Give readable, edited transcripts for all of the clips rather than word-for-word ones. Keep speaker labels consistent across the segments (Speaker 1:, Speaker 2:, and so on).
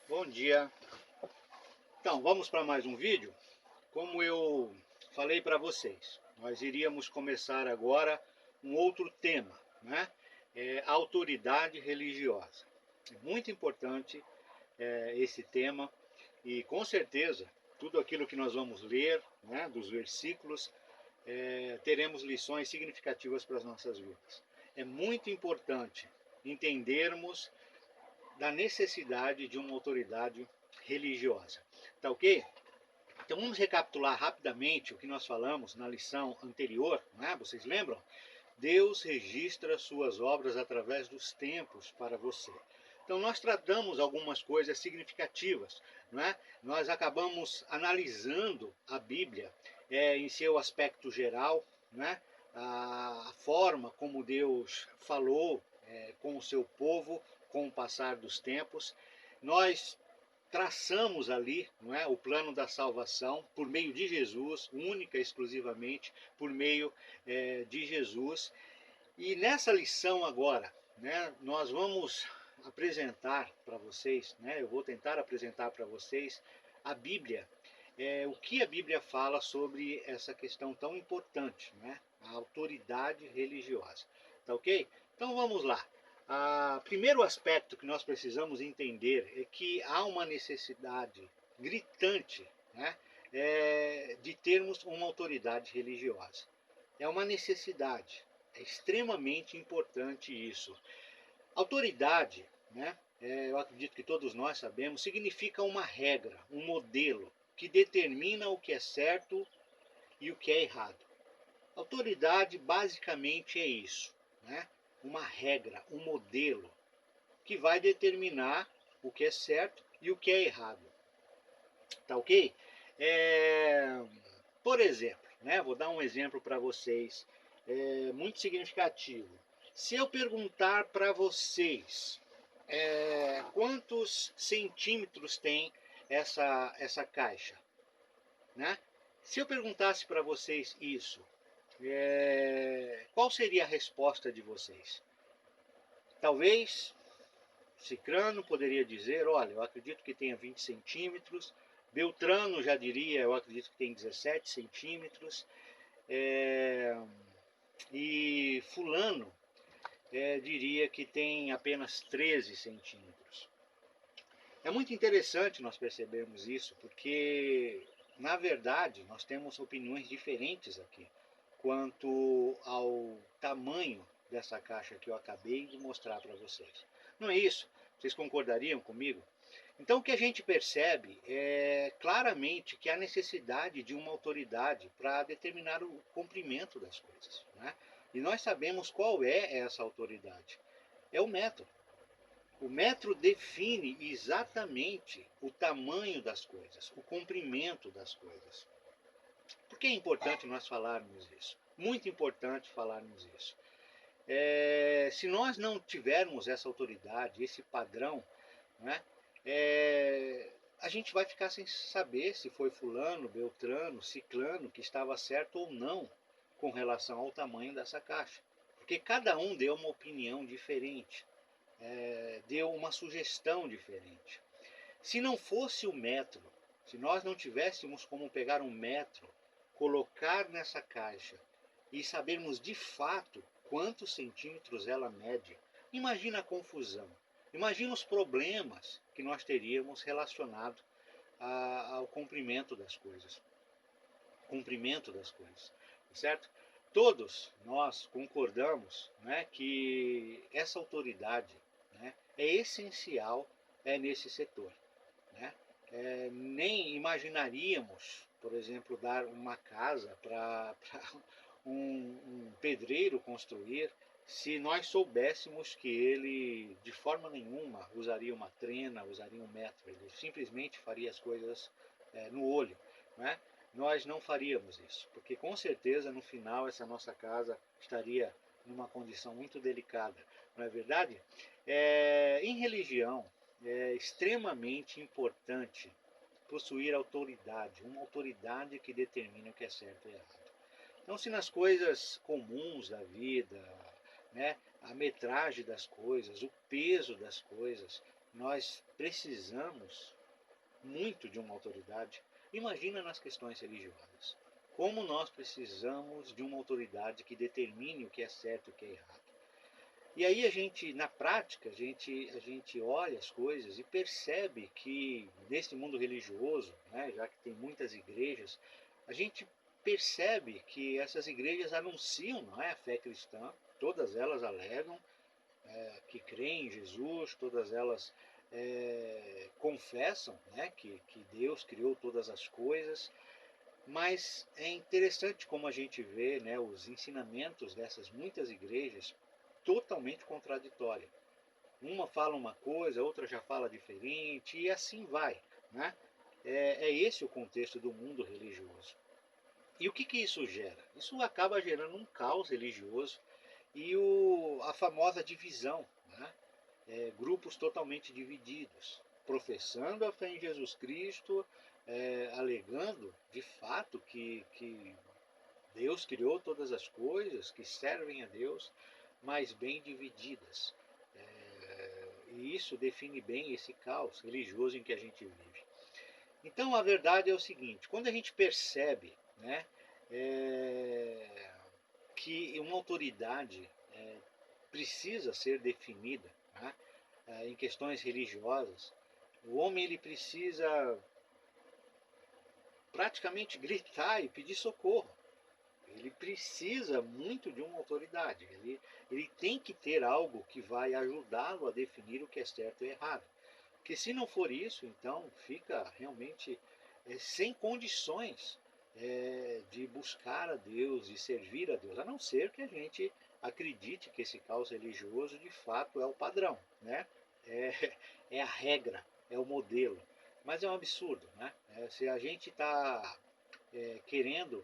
Speaker 1: Bom dia. Então, vamos para mais um vídeo. Como eu falei para vocês, nós iríamos começar agora um outro tema, né? Autoridade religiosa. É muito importante esse tema e com certeza tudo aquilo que nós vamos ler, né, dos versículos, teremos lições significativas para as nossas vidas. É muito importante entendermos da necessidade de uma autoridade religiosa. Tá ok? Então vamos recapitular rapidamente o que nós falamos na lição anterior, né? Vocês lembram? Deus registra suas obras através dos tempos para você. Então nós tratamos algumas coisas significativas, não é? Nós acabamos analisando a Bíblia em seu aspecto geral, né? A forma como Deus falou com o seu povo com o passar dos tempos. Nós traçamos ali, não é, o plano da salvação por meio de Jesus, única e exclusivamente por meio de Jesus. E nessa lição agora, né, nós vamos apresentar para vocês, né, eu vou tentar apresentar para vocês a Bíblia, o que a Bíblia fala sobre essa questão tão importante, né, a autoridade religiosa. Tá ok? Então vamos lá. O primeiro aspecto que nós precisamos entender é que há uma necessidade gritante, né, de termos uma autoridade religiosa. É uma necessidade. É extremamente importante isso. Autoridade, né, eu acredito que todos nós sabemos, significa uma regra, um modelo que determina o que é certo e o que é errado. Autoridade basicamente é isso, né? Uma regra, um modelo que vai determinar o que é certo e o que é errado. Tá ok? É, por exemplo, né, vou dar um exemplo para vocês muito significativo. Se eu perguntar para vocês quantos centímetros tem essa caixa, né? Se eu perguntasse para vocês isso, qual seria a resposta de vocês? Talvez Cicrano poderia dizer, olha, eu acredito que tenha 20 centímetros. Beltrano já diria, eu acredito que tem 17 centímetros. E fulano diria que tem apenas 13 centímetros. É muito interessante nós percebermos isso, porque, na verdade, nós temos opiniões diferentes aqui quanto ao tamanho dessa caixa que eu acabei de mostrar para vocês. Não é isso? Vocês concordariam comigo? Então o que a gente percebe é claramente que há necessidade de uma autoridade para determinar o cumprimento das coisas, né? E nós sabemos qual é essa autoridade. É o metro. O metro define exatamente o tamanho das coisas, o comprimento das coisas. Por que é importante nós falarmos isso? Muito importante falarmos isso. Se nós não tivermos essa autoridade, esse padrão, né, a gente vai ficar sem saber se foi fulano, beltrano, ciclano que estava certo ou não com relação ao tamanho dessa caixa. Porque cada um deu uma opinião diferente, deu uma sugestão diferente. Se não fosse o metro, se nós não tivéssemos como pegar um metro, colocar nessa caixa e sabermos de fato quantos centímetros ela mede, imagina a confusão, imagina os problemas que nós teríamos relacionado ao comprimento das coisas. Comprimento das coisas, certo? Todos nós concordamos, né, que essa autoridade, né, é essencial nesse setor, né? Nem imaginaríamos, por exemplo, dar uma casa para um pedreiro construir se nós soubéssemos que ele de forma nenhuma usaria uma trena, usaria um metro, ele simplesmente faria as coisas no olho, né? Nós não faríamos isso, porque com certeza no final essa nossa casa estaria numa condição muito delicada, não é verdade? Em religião é extremamente importante possuir autoridade, uma autoridade que determine o que é certo e errado. Então, se nas coisas comuns da vida, né, a metragem das coisas, o peso das coisas, nós precisamos muito de uma autoridade. Imagina nas questões religiosas. Como nós precisamos de uma autoridade que determine o que é certo e o que é errado. E aí a gente, na prática, a gente olha as coisas e percebe que nesse mundo religioso, né, já que tem muitas igrejas, a gente percebe que essas igrejas anunciam, não é, a fé cristã, todas elas alegam que creem em Jesus, todas elas confessam, né, que Deus criou todas as coisas, mas é interessante como a gente vê, né, os ensinamentos dessas muitas igrejas totalmente contraditórios. Uma fala uma coisa, a outra já fala diferente, e assim vai. Né? É esse o contexto do mundo religioso. E o que isso gera? Isso acaba gerando um caos religioso e a famosa divisão. Né? Grupos totalmente divididos, professando a fé em Jesus Cristo, alegando de fato que Deus criou todas as coisas, que servem a Deus, mas bem divididas. E isso define bem esse caos religioso em que a gente vive. Então a verdade é o seguinte: quando a gente percebe, né, que uma autoridade precisa ser definida, né, em questões religiosas, o homem ele precisa praticamente gritar e pedir socorro. Ele precisa muito de uma autoridade. Ele tem que ter algo que vai ajudá-lo a definir o que é certo e errado. Porque se não for isso, então fica realmente sem condições de buscar a Deus, de servir a Deus, a não ser que a gente acredite que esse caos religioso de fato é o padrão, né? É a regra, é o modelo. Mas é um absurdo, né? Se a gente está querendo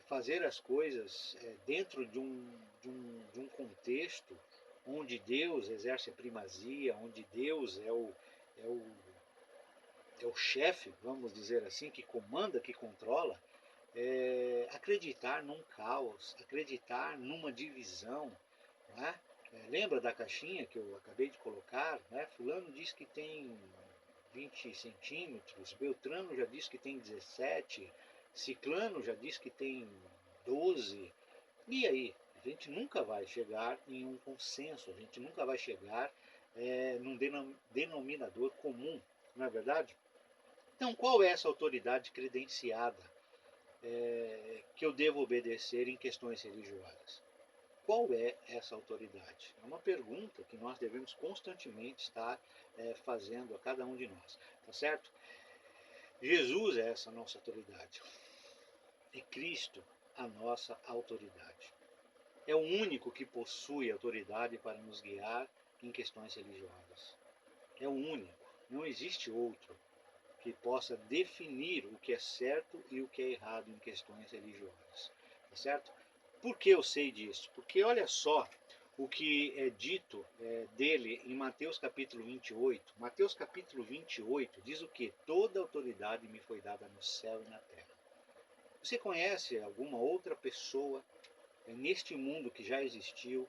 Speaker 1: fazer as coisas dentro de um contexto onde Deus exerce a primazia, onde Deus é o, é o chefe, vamos dizer assim, que comanda, que controla, acreditar num caos, acreditar numa divisão. Né? Lembra da caixinha que eu acabei de colocar? Né? Fulano diz que tem 20 centímetros, Beltrano já diz que tem 17, Ciclano já diz que tem 12. E aí? A gente nunca vai chegar em um consenso, a gente nunca vai chegar num denominador comum, não é verdade? Então, qual é essa autoridade credenciada que eu devo obedecer em questões religiosas? Qual é essa autoridade? É uma pergunta que nós devemos constantemente estar fazendo a cada um de nós, tá certo? Jesus é essa nossa autoridade. É Cristo a nossa autoridade. É o único que possui autoridade para nos guiar em questões religiosas. É o único. Não existe outro que possa definir o que é certo e o que é errado em questões religiosas. Tá certo? Por que eu sei disso? Porque olha só o que é dito dele em Mateus capítulo 28. Mateus capítulo 28 diz o que? Toda autoridade me foi dada no céu e na terra. Você conhece alguma outra pessoa neste mundo que já existiu,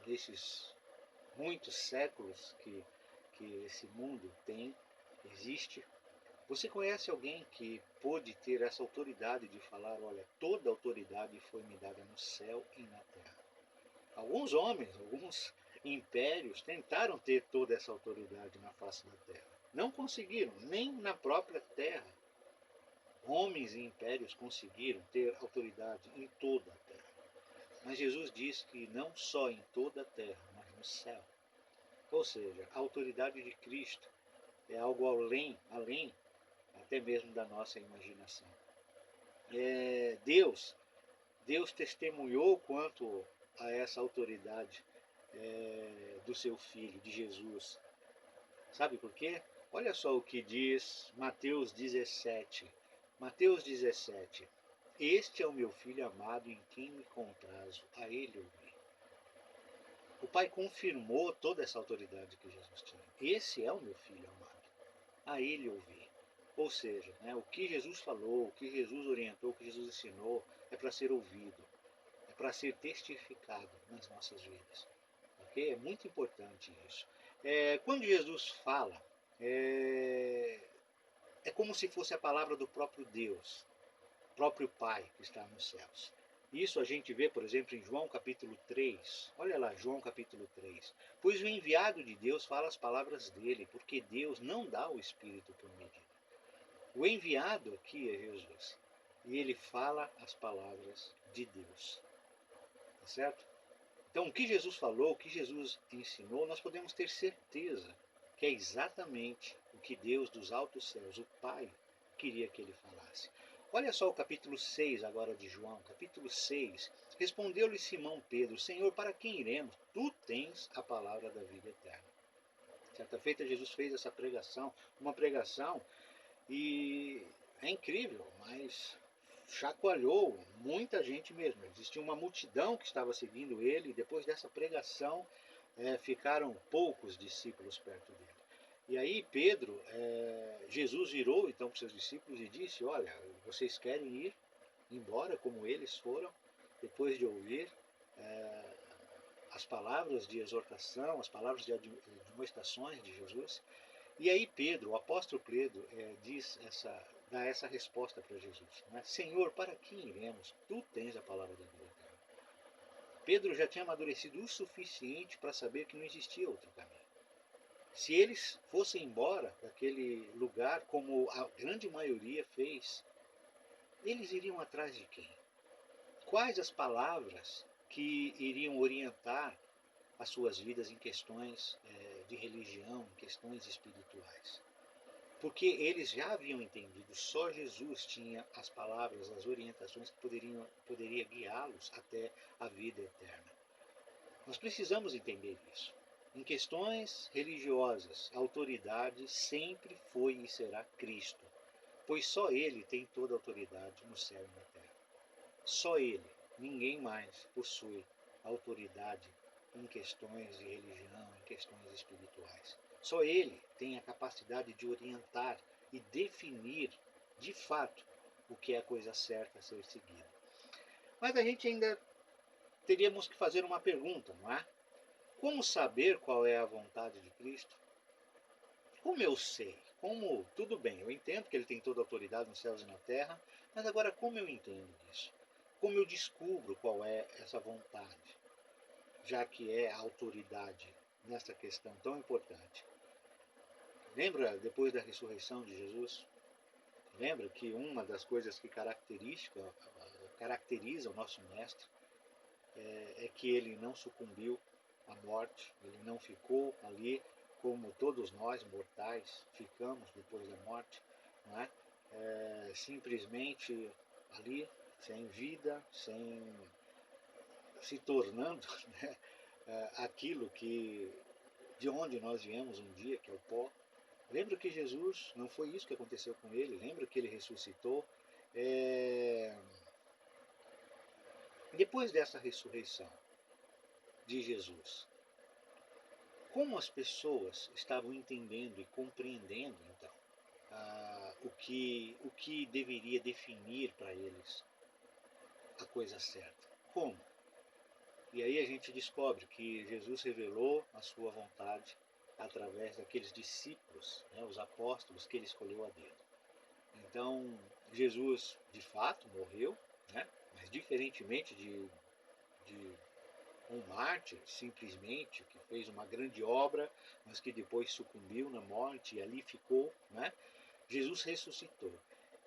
Speaker 1: nesses muitos séculos que esse mundo existe? Você conhece alguém que pôde ter essa autoridade de falar, olha, toda autoridade foi me dada no céu e na terra? Alguns homens, alguns impérios tentaram ter toda essa autoridade na face da terra. Não conseguiram, nem na própria terra. Homens e impérios conseguiram ter autoridade em toda a terra. Mas Jesus diz que não só em toda a terra, mas no céu. Ou seja, a autoridade de Cristo é algo além até mesmo da nossa imaginação. Deus testemunhou quanto a essa autoridade do seu Filho, de Jesus. Sabe por quê? Olha só o que diz Mateus 17. Mateus 17. Este é o meu Filho amado em quem me comprazo, a ele ouvi. O Pai confirmou toda essa autoridade que Jesus tinha. Esse é o meu Filho amado, a ele ouvi. Ou seja, né, o que Jesus falou, o que Jesus orientou, o que Jesus ensinou, é para ser ouvido, é para ser testificado nas nossas vidas. Okay? É muito importante isso. Quando Jesus fala, é, é como se fosse a palavra do próprio Deus, próprio Pai que está nos céus. Isso a gente vê, por exemplo, em João capítulo 3. Olha lá, João capítulo 3. Pois o enviado de Deus fala as palavras dele, porque Deus não dá o Espírito por medida. O enviado aqui é Jesus. E ele fala as palavras de Deus. Tá certo? Então, o que Jesus falou, o que Jesus ensinou, nós podemos ter certeza que é exatamente o que Deus dos altos céus, o Pai, queria que ele falasse. Olha só o capítulo 6 agora de João, capítulo 6. Respondeu-lhe Simão Pedro: Senhor, para quem iremos? Tu tens a palavra da vida eterna. Certa feita Jesus fez essa pregação, uma pregação, e é incrível, mas chacoalhou muita gente mesmo. Existia uma multidão que estava seguindo ele, e depois dessa pregação ficaram poucos discípulos perto dele. E aí Pedro, Jesus virou então para os seus discípulos e disse: Olha, vocês querem ir embora como eles foram, depois de ouvir as palavras de exortação, as palavras de admoestações de Jesus? E aí Pedro, o apóstolo Pedro, dá essa resposta para Jesus, né? Senhor, para quem iremos? Tu tens a palavra da vida eterna. Pedro já tinha amadurecido o suficiente para saber que não existia outro caminho. Se eles fossem embora daquele lugar, como a grande maioria fez, eles iriam atrás de quem? Quais as palavras que iriam orientar as suas vidas em questões de religião, em questões espirituais? Porque eles já haviam entendido, só Jesus tinha as palavras, as orientações que poderia guiá-los até a vida eterna. Nós precisamos entender isso. Em questões religiosas, a autoridade sempre foi e será Cristo, pois só Ele tem toda a autoridade no céu e na terra. Só Ele, ninguém mais possui autoridade em questões de religião, em questões espirituais. Só Ele tem a capacidade de orientar e definir, de fato, o que é a coisa certa a ser seguida. Mas a gente ainda teríamos que fazer uma pergunta, não é? Como saber qual é a vontade de Cristo? Como eu sei? Tudo bem, eu entendo que Ele tem toda a autoridade nos céus e na terra, mas agora como eu entendo isso? Como eu descubro qual é essa vontade, já que é a autoridade nessa questão tão importante? Lembra, depois da ressurreição de Jesus, lembra que uma das coisas que caracteriza o nosso Mestre é que ele não sucumbiu à morte, ele não ficou ali como todos nós mortais ficamos depois da morte, não é? Simplesmente ali, sem vida, se tornando, né, aquilo de onde nós viemos um dia, que é o pó. Lembra que Jesus, não foi isso que aconteceu com ele, lembra que ele ressuscitou. Depois dessa ressurreição de Jesus, como as pessoas estavam entendendo e compreendendo, então, o que deveria definir para eles a coisa certa? Como? E aí a gente descobre que Jesus revelou a sua vontade através daqueles discípulos, né, os apóstolos que ele escolheu a dedo. Então, Jesus, de fato, morreu, né, mas diferentemente de um mártir, simplesmente, que fez uma grande obra, mas que depois sucumbiu na morte e ali ficou, né? Jesus ressuscitou.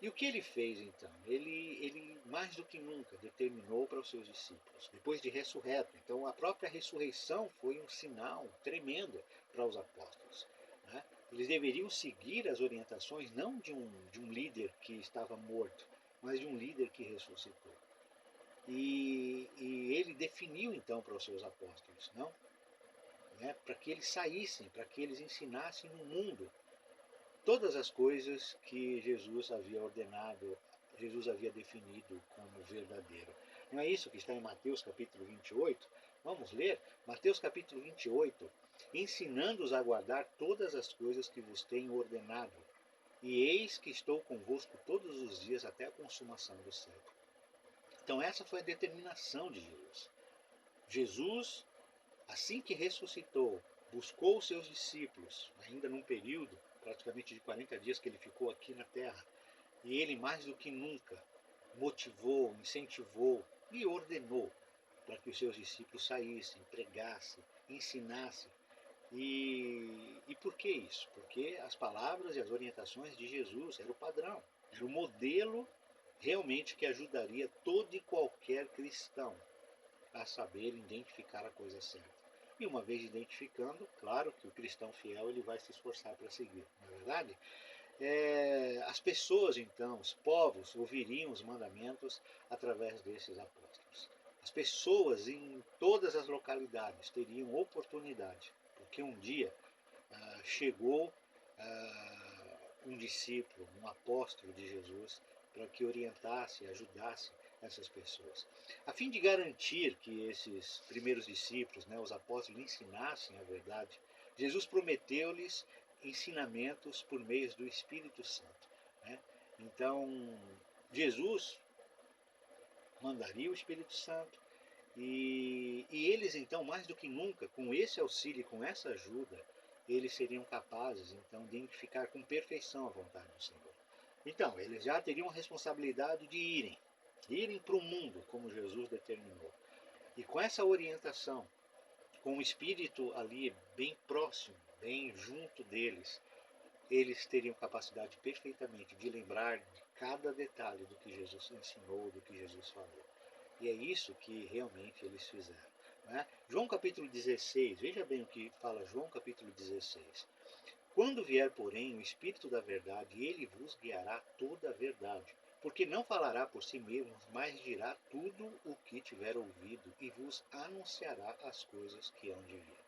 Speaker 1: E o que ele fez então? Ele mais do que nunca determinou para os seus discípulos, depois de ressurreto. Então a própria ressurreição foi um sinal tremendo para os apóstolos, né? Eles deveriam seguir as orientações não de um líder que estava morto, mas de um líder que ressuscitou. E ele definiu então para os seus apóstolos, não? Né? Para que eles saíssem, para que eles ensinassem no mundo todas as coisas que Jesus havia ordenado, Jesus havia definido como verdadeiro. Não é isso que está em Mateus capítulo 28? Vamos ler? Mateus capítulo 28, ensinando-os a guardar todas as coisas que vos tenho ordenado. E eis que estou convosco todos os dias até a consumação do século. Então essa foi a determinação de Jesus. Jesus, assim que ressuscitou, buscou os seus discípulos, ainda num período praticamente de 40 dias que ele ficou aqui na terra, e ele mais do que nunca motivou, incentivou e ordenou para que os seus discípulos saíssem, pregassem, ensinassem. E por que isso? Porque as palavras e as orientações de Jesus eram o padrão, era o modelo realmente que ajudaria todo e qualquer cristão a saber identificar a coisa certa. E uma vez identificando, claro que o cristão fiel ele vai se esforçar para seguir, não é verdade? As pessoas então, os povos, ouviriam os mandamentos através desses apóstolos. As pessoas em todas as localidades teriam oportunidade, porque um dia chegou um discípulo, um apóstolo de Jesus, para que orientasse, ajudasse essas pessoas. A fim de garantir que esses primeiros discípulos, os apóstolos, ensinassem a verdade, Jesus prometeu-lhes ensinamentos por meio do Espírito Santo. Então, Jesus mandaria o Espírito Santo e eles, então, mais do que nunca, com esse auxílio e com essa ajuda, eles seriam capazes, então, de identificar com perfeição a vontade do Senhor. Então, eles já teriam a responsabilidade de irem para o mundo, como Jesus determinou. E com essa orientação, com o Espírito ali bem próximo, bem junto deles, eles teriam capacidade perfeitamente de lembrar de cada detalhe do que Jesus ensinou, do que Jesus falou. E é isso que realmente eles fizeram. João capítulo 16, veja bem o que fala João capítulo 16. Quando vier, porém, o Espírito da verdade, ele vos guiará toda a verdade, porque não falará por si mesmo, mas dirá tudo o que tiver ouvido e vos anunciará as coisas que hão de vir.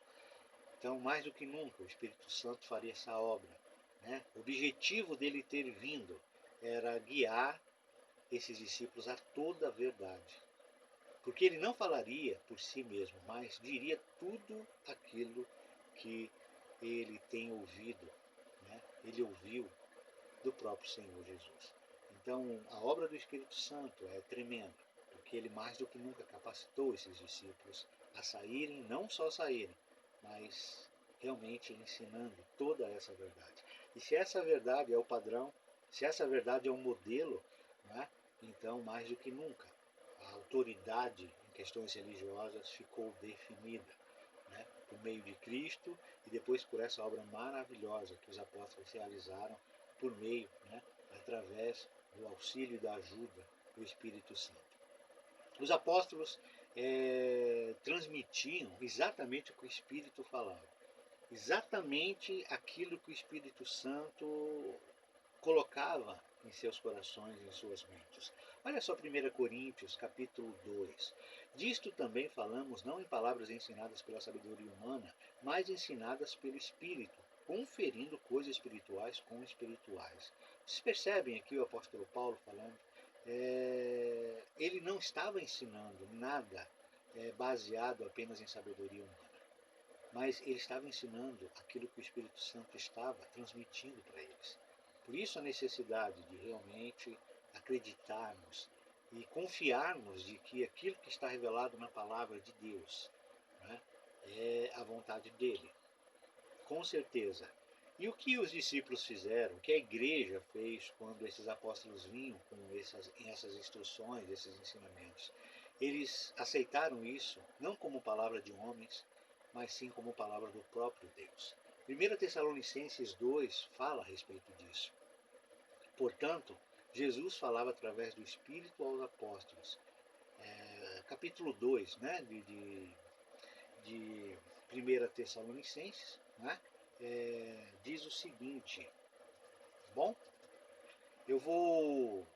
Speaker 1: Então, mais do que nunca, o Espírito Santo faria essa obra. O objetivo dele ter vindo era guiar esses discípulos a toda a verdade. Porque ele não falaria por si mesmo, mas diria tudo aquilo que ele tem ouvido, ele ouviu do próprio Senhor Jesus. Então, a obra do Espírito Santo é tremenda, porque ele mais do que nunca capacitou esses discípulos a saírem, não só saírem, mas realmente ensinando toda essa verdade. E se essa verdade é o padrão, se essa verdade é o modelo, então, mais do que nunca, a autoridade em questões religiosas ficou definida, por meio de Cristo e depois por essa obra maravilhosa que os apóstolos realizaram por meio, através do auxílio e da ajuda do Espírito Santo. Os apóstolos transmitiam exatamente o que o Espírito falava, exatamente aquilo que o Espírito Santo colocava em seus corações, em suas mentes. Olha só 1 Coríntios, capítulo 2. Disto também falamos não em palavras ensinadas pela sabedoria humana, mas ensinadas pelo Espírito, conferindo coisas espirituais com espirituais. Vocês percebem aqui o apóstolo Paulo falando? Ele não estava ensinando nada baseado apenas em sabedoria humana, mas ele estava ensinando aquilo que o Espírito Santo estava transmitindo para eles. Por isso a necessidade de realmente acreditarmos e confiarmos de que aquilo que está revelado na palavra de Deus é a vontade dele, com certeza. E o que os discípulos fizeram, o que a igreja fez quando esses apóstolos vinham com essas instruções, esses ensinamentos? Eles aceitaram isso não como palavra de homens, mas sim como palavra do próprio Deus. 1 Tessalonicenses 2 fala a respeito disso. Portanto, Jesus falava através do Espírito aos apóstolos. Capítulo 2 de 1 Tessalonicenses, diz o seguinte. Bom, eu vou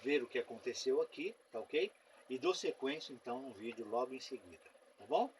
Speaker 1: ver o que aconteceu aqui, tá ok? E dou sequência então no vídeo logo em seguida, tá bom?